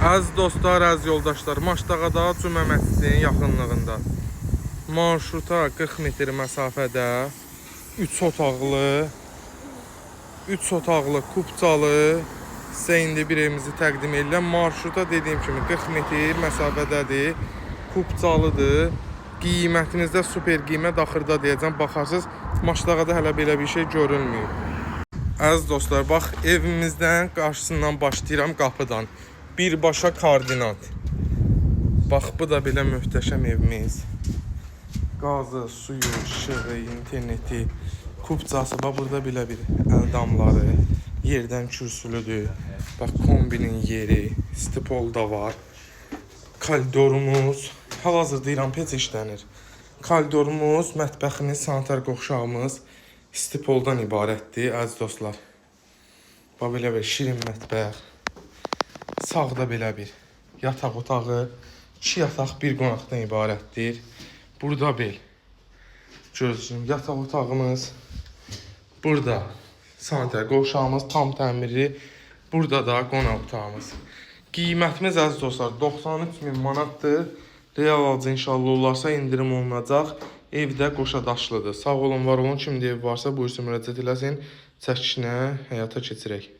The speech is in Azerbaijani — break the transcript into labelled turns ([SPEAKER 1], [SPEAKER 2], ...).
[SPEAKER 1] Əziz dostlar, əziz yoldaşlar, Maşdağada Cümə məscidinin yaxınlığında marşruta 40 metr məsafədə 3 otaqlı, kupcalı sizə indi bir evimizi təqdim edirəm. Marşruta dediyim kimi 40 metr məsafədədir, kupcalıdır. Qiymətinizdə super qiymət axırda deyəcəm, baxarsınız. Maşdağada hələ belə bir şey görülmüyor. Əziz dostlar, bax evimizdən qarşısından başlayıram, qapıdan. Birbaşa koordinat. Bax, bu da belə möhtəşəm evimiz. Qazı, suyu, işığı, interneti, kupcası. Bax, burada belə bir əldamları, yerdən kürsülüdür. Bax, kombinin yeri, stipol da var. Koridorumuz, hal-hazırda İran pec işlənir. Koridorumuz, mətbəximiz, sanitar qovşağımız stipoldan ibarətdir, əziz dostlar. Bax, belə bir şirin mətbəx. Sağda belə bir yataq otağı, 2 yataq, 1 qonaqdan ibarətdir. Burada bel, gözlüyüm, yataq otağımız. Burada sanitar qovşağımız tam təmirli. Burada da qonaq otağımız. Qiymətimiz əziz dostlar 93.000 manatdır. Real alıcı inşallah olarsa indirim olunacaq. Evdə qoşadaşlıdır. Sağ olun, var olun. Kimdə ev varsa buyursun müraciət eləsin. Çəkişinə həyata keçirək.